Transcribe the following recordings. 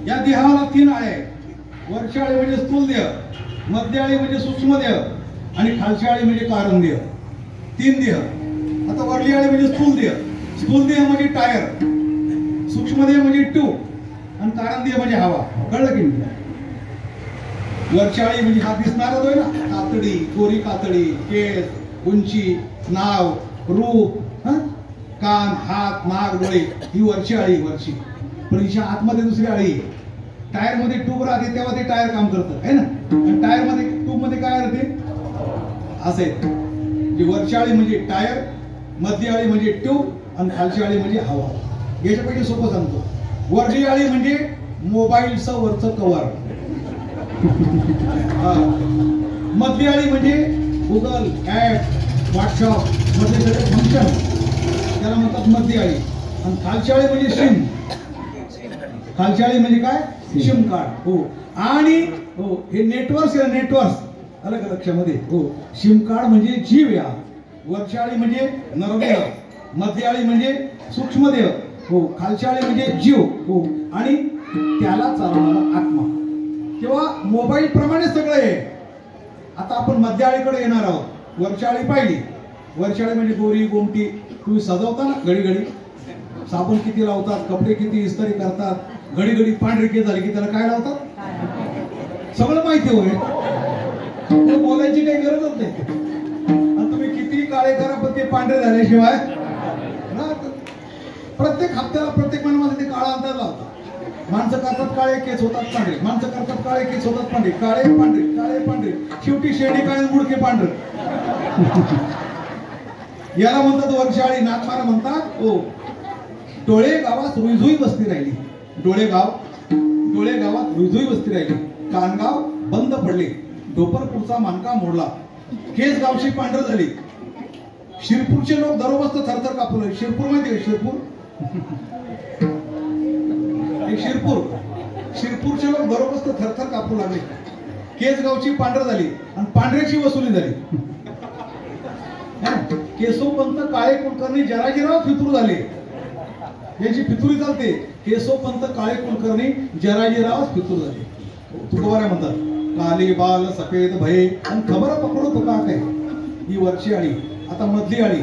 या देहाला 3 आळे आहेत. वरची आळी म्हणजे स्थूल देह, मध्य आळी म्हणजे सूक्ष्म देह आणि खालची आळी म्हणजे कारण देह. 3 देह. आता वरली आळी म्हणजे स्थूल देह. स्थूल देह म्हणजे टायर, सूक्ष्म देह म्हणजे ट्यूब आणि कारण देह म्हणजे हवा. कळलं की नाही? वरची आळी म्हणजे हा दिसणारा होय ना, कातडी, गोरी कातडी, केस, उंची, नाव, रूप, कान, हात, नाक, डोळे, ही वरची आळी. वरची. पण हिच्या आतमध्ये दुसरी आळी. टायर मध्ये ट्यूब राहते तेव्हा ते टायर काम करतं आहे ना, आणि टायर मध्ये ट्यूब मध्ये काय राहते असे. वरची आळी म्हणजे टायर, मध्य आळी म्हणजे ट्यूब आणि खालची आळी म्हणजे हवा. याच्यापैकी सोपं सांगतो. वरची आळी म्हणजे मोबाईलचं वरचं कव्हर. मध्य आळी म्हणजे गुगल, ऍप, व्हॉट्सअप मध्ये सगळे फंक्शन, त्याला म्हणतात मध्य आळी. आणि खालची आळी म्हणजे सिम. खालची आळी म्हणजे काय? SIM card. हो. आणि हो, हे नेटवर्क आहे. नेटवर्क आलं का लक्षामध्ये? हो. सिम कार्ड म्हणजे जीव. या वरची आळी म्हणजे नरदेह, मध्य आळी म्हणजे सूक्ष्मदेह, हो, खालची आळी म्हणजे जीव, हो, आणि त्याला चालवणारा आत्मा. तेव्हा मोबाईल प्रमाणे सगळं आहे. आता आपण मध्य आळीकडे येणार आहोत. वरची आळी पाहिली. वरची आळी म्हणजे गोरी गोमटी. तुम्ही सजवता ना घडी घडी, साबण किती लावतात, कपडे किती इस्त्री करतात, घडी घडी पांढरी केस झाली की त्याला काय लावतात सगळं माहिती होय. बोलायची काही गरजच नाही. आणि तुम्ही किती काळे करा पण ते पांढरे झाल्याशिवाय प्रत्येक हप्त्याला प्रत्येक महिन्यामध्ये ते काळा अंदाज लावतात. माणसं करतात काळे केस होतात पांढरे, माणसं करतात काळे केस होतात पांढरे, काळे पांढरे काळे पांढरे, शेवटी शेणी काळे मुडके पांढरे. याला म्हणतात वरची आळी. नाथमारा म्हणतात हो, डोळे गावात रुईझुई बसती राहिली. डोळे गावात रुईझुई बसती राहिली. कानगाव बंद पडले. ढोपरपूरचा मानका मोडला. केस गावची पांढर झाली. शिरपूरचे लोक दरोबस्त थरथर कापू लागले. शिरपूर माहिती आहे? शिरपूरचे लोक दरोबस्त थरथर कापू लागले. केस गावची पांढर झाली आणि पांढऱ्याची वसुली झाली. केशवपंत काळे कुलकर्णी जराजीराव फितूर झाले. याची फितुरी चालते. केशवपंत काळे कुलकर्णी जराजीराव फितूर झाले. तुकोबाऱ्या म्हणतात काली बाल सफेद भये आणि खबर पकडो तो का काय. ही वरची आळी. आता मधली आळी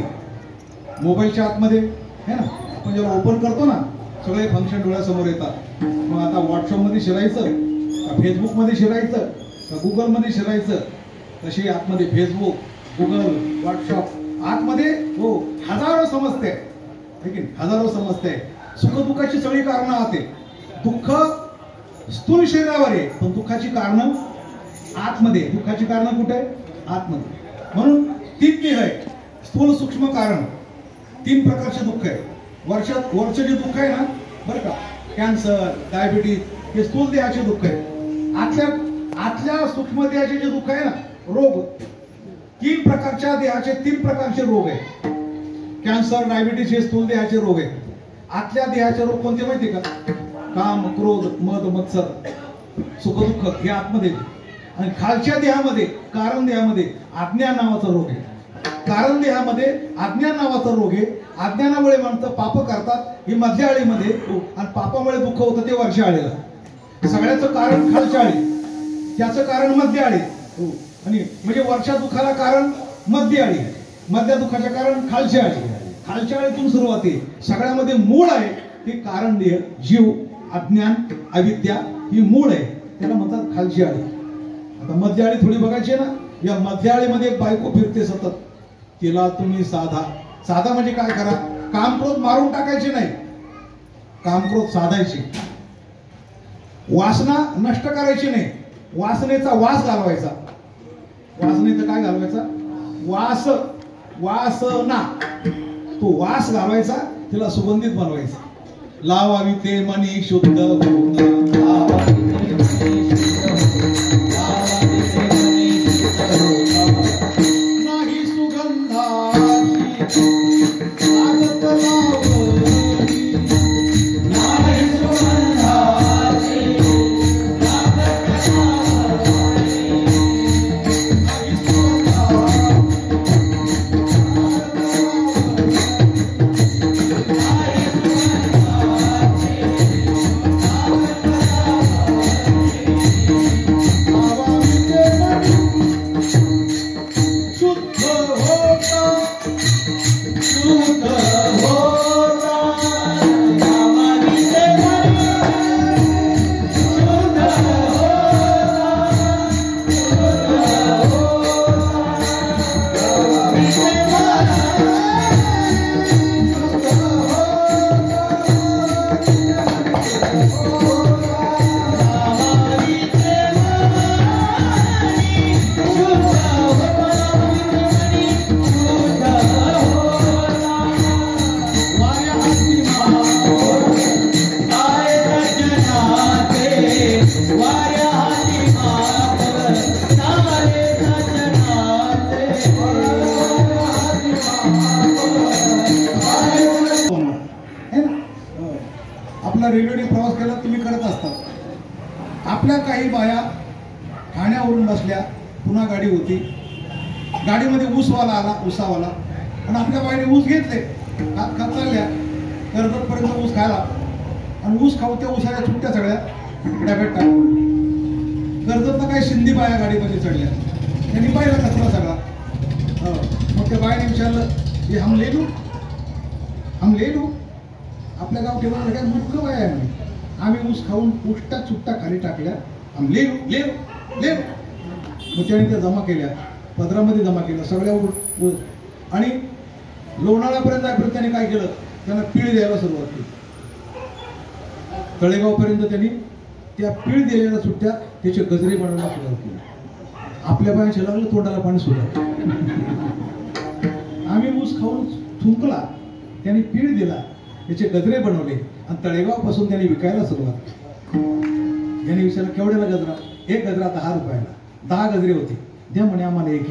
मोबाईलच्या आतमध्ये है ना. आपण जेव्हा ओपन करतो ना सगळे फंक्शन डोळ्यासमोर येतात. मग आता व्हॉट्सअप मध्ये शिरायचं का फेसबुक मध्ये शिरायचं का गुगल मध्ये शिरायचं. तशी आतमध्ये फेसबुक, गुगल, व्हॉट्सअप आतमध्ये हो हजारो समजते. हजारो समजते. सुखदुःखाची सगळी कारणं आते. दुःख स्थूल शरीरावर आहे पण दुःखाची कारणं आतमध्ये. दुःखाची कारणं कुठे? आतमध्ये. म्हणून 3 देह आहे. स्थूल सूक्ष्म कारण. 3 प्रकारचे दुःख आहे. वरचं जे दुःख आहे ना बरं का, कॅन्सर, डायबिटीज, हे स्थूल देहाचे दुःख आहे. आतल्या सूक्ष्म देहाचे जे दुःख आहे ना रोग, 3 प्रकारच्या देहाचे 3 प्रकारचे रोग आहे. कॅन्सर, डायबिटीज हे स्थूल देहाचे रोग आहेत. आतल्या देहाचे रोग कोणते माहिती का? काम, क्रोध, मद, मत्सर, सुखदुःख हे आतमध्ये. आणि खालच्या देहामध्ये कारण देहामध्ये अज्ञान नावाचा रोग आहे. कारण देहामध्ये अज्ञान नावाचा रोग आहे. अज्ञानामुळे माणसं पाप करतात. ही मध्य आळीमध्ये आणि पापामुळे दुःख होतं ते वरच्या आळीला. सगळ्याचं कारण खालच्या आळी, त्याचं कारण मध्य आळी. आणि म्हणजे वरच्या दुःखाला कारण मध्य आळी, मध्य दुःखाचं कारण खालच्या आळी. खालच्या आळीतून सुरुवात आहे. सगळ्यामध्ये मूळ आहे ते कारण देह, जीव, अज्ञान, अविद्या ही मूळ आहे. त्याला म्हणतात खालची आळी. आता मध्य आळी थोडी बघायची ना. या मध्य आळीमध्ये एक बायको फिरते सतत. तिला तुम्ही साधा म्हणजे काय करा, काम क्रोध मारून टाकायचे नाही, काम क्रोध साधायचे. वासना नष्ट करायची नाही, वासनेचा वास घालवायचा. वासनेचा काय घालवायचा? वासना, तो वास घालवायचा. तिला सुगंधित बनवायचा. लावावी ते मनी शुद्ध नाही सुगंधाची लागत लावणी. नाही सुगंधाची लागत लावणी. नाही सुगंधाची रेल्वेने प्रवास केला तुम्ही करत असतात. आपल्या काही बाया ठाण्यावरून बसल्या, पुन्हा गाडी होती, गाडीमध्ये ऊसवाला आला, ऊसावाला, आणि आपल्या बाईने ऊस घेतले, खात चालल्या कर्जतपर्यंत ऊस खायला, आणि ऊस खाऊ त्या ऊसाच्या सुट्ट्या सगळ्या डब्यात टाकून. कर्जतला काही सिंधी बाया गाडीमध्ये चढल्या, त्यांनी पाहिला कचरा सगळा. मग त्या बाईने विचारलं, हे हम ले लू. आपल्या गाव ठेवलं काय मूर्ख बाया आहे म्हणे, आम्ही ऊस खाऊन उष्टा चुट्टा खाली टाकल्या, हम ले लू. मग त्याने त्या जमा केल्या, पदरामध्ये जमा केल्या सगळ्या, आणि लोणाळ्यापर्यंत जायपर्यंत त्यांनी काय केलं, त्यांना पीळ द्यायला सुरुवात केली. तळेगावपर्यंत त्यांनी त्या पीळ दिलेल्या सुट्ट्या त्याचे गजरे बनवायला सुरुवात केली. आपल्या बायांचे लागलं तोंडाला पाणी सुद्धा. आम्ही ऊस खाऊन थुंकला, त्यांनी पीळ दिला, त्याचे गजरे बनवले, आणि तळेगावपासून त्यांनी विकायला सुरुवात केली. यांनी विचारलं केवढ्याला गजरा? एक गजरा 10 रुपयाला. 10 गजरे होते, द्या म्हणे आम्हाला एक.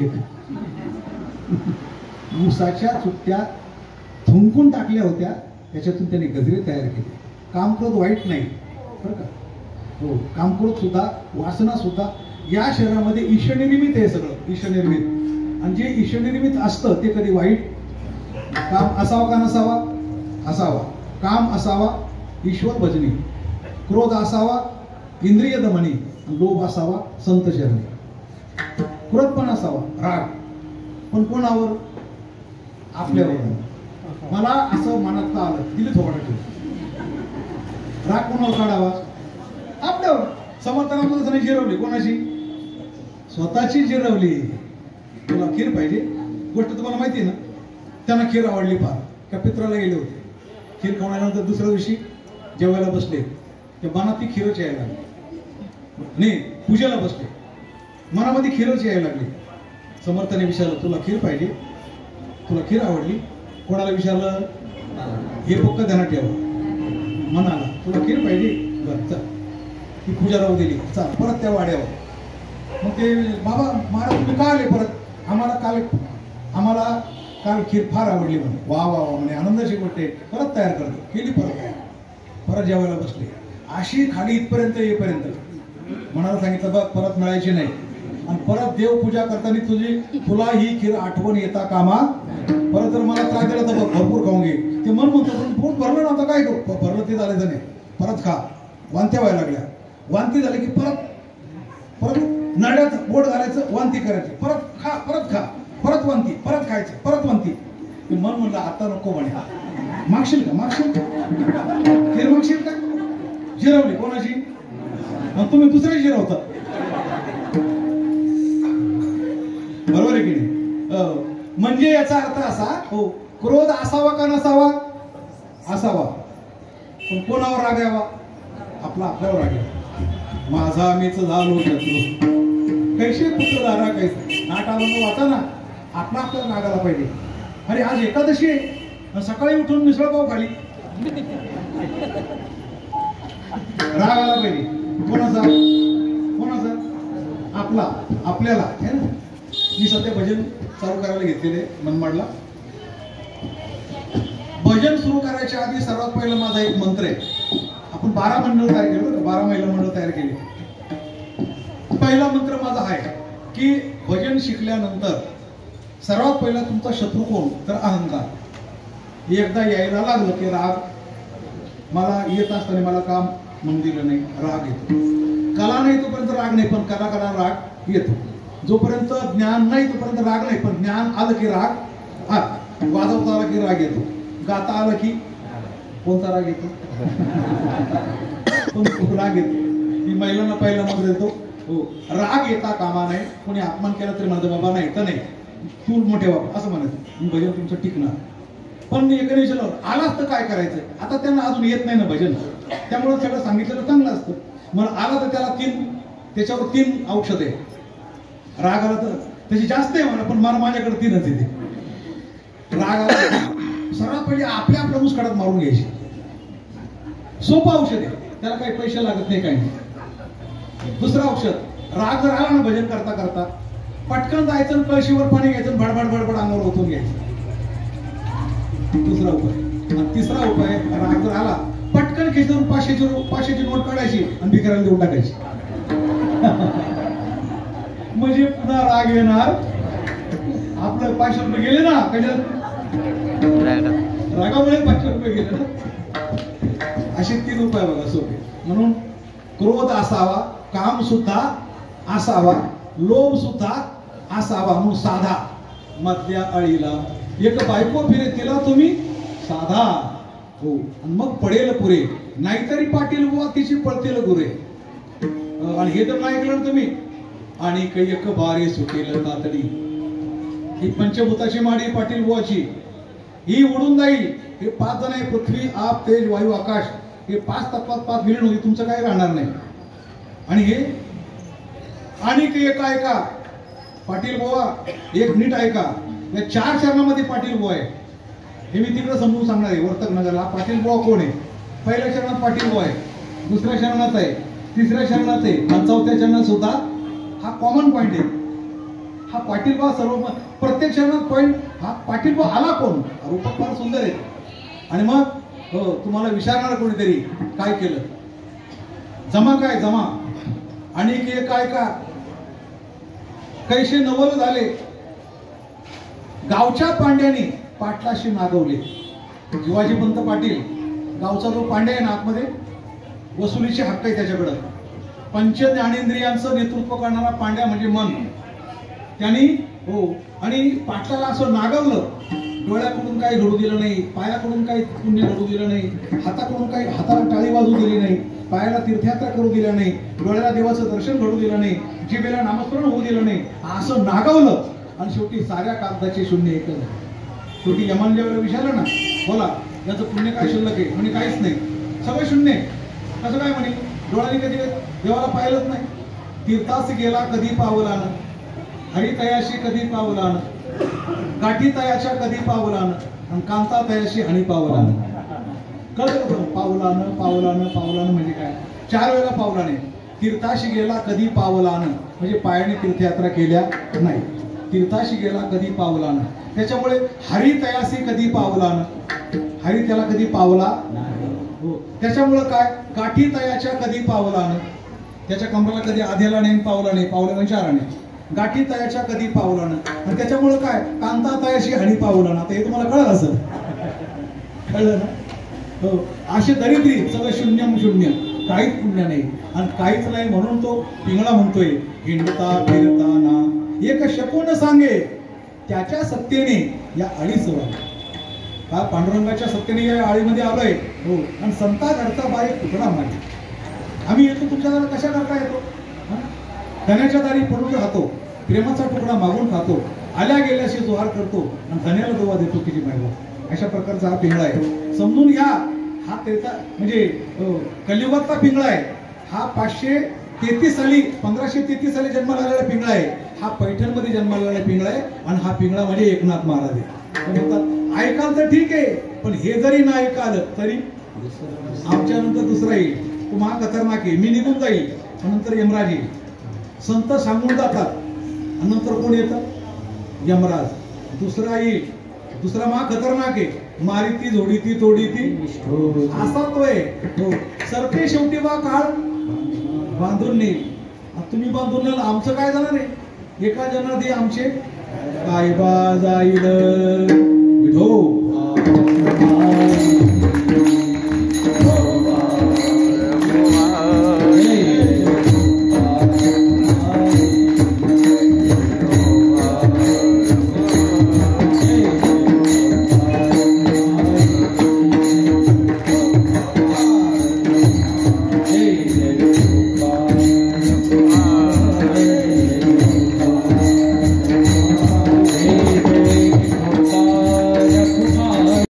ऊसाच्या सुट्ट्या थुंकून टाकल्या होत्या, त्याच्यातून त्यांनी गजरे तयार केले. कामक्रोध वाईट नाही बरं का, हो, कामक्रोध सुद्धा, वासना सुद्धा या शहरामध्ये ईशनिर्मित आहे सगळं, ईशनिर्मित. आणि जे ईशनिर्मित असतं ते कधी वाईट. काम असावा का नसावा? असावा. काम असावा ईश्वर भजनी, क्रोध असावा इंद्रिय दमनी, लोभ असावा संत शरणी. क्रोध पण असावा, राग, पण कोणावर? आपल्यावर. मला असं मनात का आलं, दिली थोडा ठेव. राग कोणावर काढावा? आपल्यावर. समर्थनामध्ये जिरवली, कोणाची? स्वतःची जिरवली. तुला खीर पाहिजे, गोष्ट तुम्हाला माहिती ना, त्यांना खीर आवडली फार, त्या पित्राला गेले होते. खीर खाऊन आल्यानंतर दुसऱ्या दिवशी जेवायला बसले, त्या मनात ती खीरच यायला लागली. नाही, पूजेला बसले, मनामध्ये खीरच यायला लागली. समर्थाने विचारलं, तुला खीर पाहिजे? तुला खीर आवडली? कोणाला विचारलं? हे फक्त ध्यानात ठेवा. म्हणाला, तुला खीर पाहिजे? बरं चल, ती पूजा राहू दिली. चल परत त्या वाड्यावर. मग ते, बाबा महाराज तुम्ही का आले परत? आम्हाला काल खीर फार आवडली म्हणे. वा वा वा म्हणे, आनंदाची गोष्ट आहे, परत तयार करतो. केली परत जेवायला बसले. अशी खाली इथपर्यंत येईपर्यंत म्हणाला सांगितलं, बघ परत मिळायची नाही, आणि परत देवपूजा करताना तुला ही खीर आठवण येता कामा. परत जर मला त्रास दिला तर बघ भरपूर खाऊन घे. ते मन म्हणतो, पण पोट भरलं ना, आता काय करू? भरलं ते झालं नाही, परत खा. वांत्या व्हायला लागल्या. वांती झाली की परत नड्यात बोट घालायचं, वांती करायची, परत खा, परत वांती, परत खायचं, परत वांती. ते मन म्हणलं आता नको म्हणे. मागशील का? खीर मागशील का? जिरवली कोणाची? मग तुम्ही दुसरे जिरवता, बरोबर आहे की नाही? म्हणजे याचा अर्थ असा, हो, क्रोध असावा का नसावा? असावा. पण कोणावर राग यावा? आपल्यावर राग यावा. माझा मीच झालो शत्रू, कैसे पुत्र दारा कैसे. नाटावरून वाचा ना, आपल्याला रागाला पाहिजे. अरे आज एकादशी आहे, सकाळी उठून मिसळपाव खाली, राग आला पाहिजे. कोणाचा? आपल्याला है ना. मी सध्या भजन चालू करायला घेतलेले मनमाडला. भजन सुरू करायच्या आधी सर्वात पहिला माझा एक मंत्र आहे. आपण 12 मंडळ तयार केलं, 12 महिला मंडळ तयार केले. पहिला मंत्र माझा आहे की भजन शिकल्यानंतर सर्वात पहिला तुमचा शत्रू कोण? तर अहंकार. एकदा यायला लागलं की राग, मला येत असताना मला काम म्हणून दिलं नाही, राग येतो. कला नाही तोपर्यंत राग नाही, पण कला राग येतो. जोपर्यंत ज्ञान नाही तोपर्यंत राग नाही, पण ज्ञान आलं की राग आला. वाजवता आला की राग येतो, गाता आला की कोणता राग येतो? राग येतो. ही महिलांना पहिला मंत्र देतो, हो, राग येता कामा नाही. कोणी अपमान केला तरी म्हणतो बाबा नाही तर नाही, तू मोठे बाबा असं म्हणायचं, भजन तुमचं टिकणार. पण एकाने विचारलं आलाच तर काय करायचं? आता त्यांना अजून येत नाही ना भजन, त्यामुळे सगळं सांगितलेलं चांगलं असतं. मग आला तर त्याला त्याच्यावर 3 औषध आहे. राग आला तर त्याची जास्त आहे म्हणा, पण मला माझ्याकडे 3च येते. राग आला सर्वात पहिले आपल्या मुस्काडात मारून घ्यायची, सोपं औषध आहे, त्याला काही पैसे लागत नाही, काही नाही. दुसरं औषध, राग जर आला ना भजन करता करता, पटकन जायचं, कळशीवर पाणी घ्यायचं, भडभड अंगावर ओतून घ्यायचं. दुसरा उपाय. तिसरा उपाय, राग जर आला पटकन पटकन खिचून 500ची नोट काढायची आणि भिकाऱ्याला देऊन टाकायची. म्हणजे पुन्हा राग येणार. आपलं 500 रुपये गेले ना, रागामुळे 500 रुपये गेले ना. असे 3 उपाय बघा सोपे. म्हणून क्रोध असावा, काम सुद्धा असावा, लोभ सुद्धा असावा. म्हणून साधा मधल्या अळीला एक बायको फिरे तिला तुम्ही साधा हो, आणि मग पडेल पुरे. नाहीतरी पाटील बुवा तिची पळतील गुरे. आणि हे तर नाही ऐकलं तुम्ही. आणि काही एक बारे सुटेल तातडी. ही पंचभूताची माडी पाटील बुवाची, ही उडून जाईल. हे 5 जण आहे, पृथ्वी आप तेज वायू आकाश. हे 5 तत्वात 5 विलीन होती, तुमचं काही राहणार नाही. आणि हे आणि काही एक ऐका पाटील बुवा, एक नीट ऐका. या 4 चरणामध्ये पाटील बुवा आहे. हे मी तिकडे समजून सांगणार आहे. वर्तक नगरला पाटील बुवा कोण आहे? पहिल्या चरणात पाटील बुवा आहे, दुसऱ्या चरणात आहे, तिसऱ्या चरणात आहे, आणि 4थ्या चरणात सुद्धा. हा कॉमन पॉइंट आहे. हा पाटील बुवा सर्व प्रत्येक चरणात पॉइंट. हा पाटील बुवा आला कोण? रूपक फार सुंदर आहे. आणि मग हो, तुम्हाला विचारणार कोणीतरी काय केलं, जमा काय जमा. आणि काय का कैसे नवल झाले, गावच्या पांड्याने पाटलाशी नागवले. शिवाजी पंत पाटील गावचा जो पांड्या आहे ना, आतमध्ये वसुलीचे हक्क आहे त्याच्याकडं. पंच ज्ञानेंद्रियांचं नेतृत्व करणारा पांड्या म्हणजे मन. त्यांनी हो, आणि पाटलाला असं नागवलं. डोळ्याकडून काही घडू दिलं नाही, पायाकडून काही पुण्य घडू दिलं नाही, हाताकडून काही हाताला टाळी वाजू दिली नाही, पायाला तीर्थयात्रा करू दिल्या नाही, डोळ्याला देवाचं दर्शन घडू दिलं नाही, जिभेला नामस्मरण होऊ दिलं नाही. असं नागवलं. आणि शेवटी साऱ्या कागदाचे शून्य एकच. शेवटी यमांजेवर विचारलं ना, बोला याचं पुण्य काय शिल्लक आहे? म्हणे काहीच नाही, सगळं शून्य. कसं काय म्हणे? डोळ्याने कधी देवाला पाहिलंच नाही. तीर्थास गेला कधी पावलानं, हरितयाशी कधी पावलानं, गाठी तयाच्या कधी पावलानं, आणि कांता तयाशी आणि पावलानं. कळलं? पावलानं पावलानं पावलानं म्हणजे काय? 4 वेळा पावलाने. तीर्थाशी गेला कधी पावलानं म्हणजे पायाने तीर्थयात्रा केल्या नाही. तीर्थाशी गेला कधी पावलानं. त्याच्यामुळे हरितयाशी कधी पावलानं, हरी त्याला कधी पावला हो. त्याच्यामुळे काय? गाठी तयाच्या कधी पावलानं, त्याच्या कमराला कधी आधेला नाही पावला नाही, पावला म्हणजे 4 गाठी तयाच्या कधी पावलानं. आणि त्याच्यामुळे काय? कांता तयाशी आणि पावलानं. आता हे तुम्हाला कळलं असं, कळलं ना? हो. असे दरिद्री सगळं शून्यम शून्य, काहीच पुण्य नाही आणि काहीच नाही. म्हणून तो पिंगळा म्हणतोय, हिंडता फिरताना एक शकून सांगे त्याच्या सत्तेने या अळीच वाढ. हा पांडुरंगाच्या सत्तेने या आळीमध्ये आलोय हो. आणि संता घरचा बारीक तुकडा मागे. आम्ही येतो तुमच्या दारात कशा करता येतो? धन्याच्या दारी पडून राहतो, प्रेमाचा तुकडा मागून खातो, आल्या गेल्याशी जोहार करतो आणि धन्याला दोवा देतो किती महिला. अशा प्रकारचा हा पिंगळा आहे. समजून घ्या. हा त्याचा म्हणजे कलियुगातला पिंगळा आहे. हा 533 साली 1533 साली जन्माला आलेला पिंगळा आहे. हा पैठणमध्ये जन्माला आलेला पिंगळा आहे. आणि हा पिंगळा म्हणजे एकनाथ महाराज आहे. ऐकाल तर ठीक आहे, पण हे जरी नाही ऐकाल तरी आमच्या नंतर दुसरा येईल. तो महा खतरनाक आहे. मी निघून जाईल, नंतर यमराज येईल. संत सांगून जातात आणि नंतर कोण येतं? यमराज. दुसरा येईल, दुसरा महा खतरनाक आहे. मारी ती झोडी ती तोडी ती असा तो आहे हो. सरते शेवटी बा काळ बांधून नेईल. तुम्ही बांधून नेल, आमचं काय जाणार आहे? एका जनाधी आमचे काय बा जाईल विठो.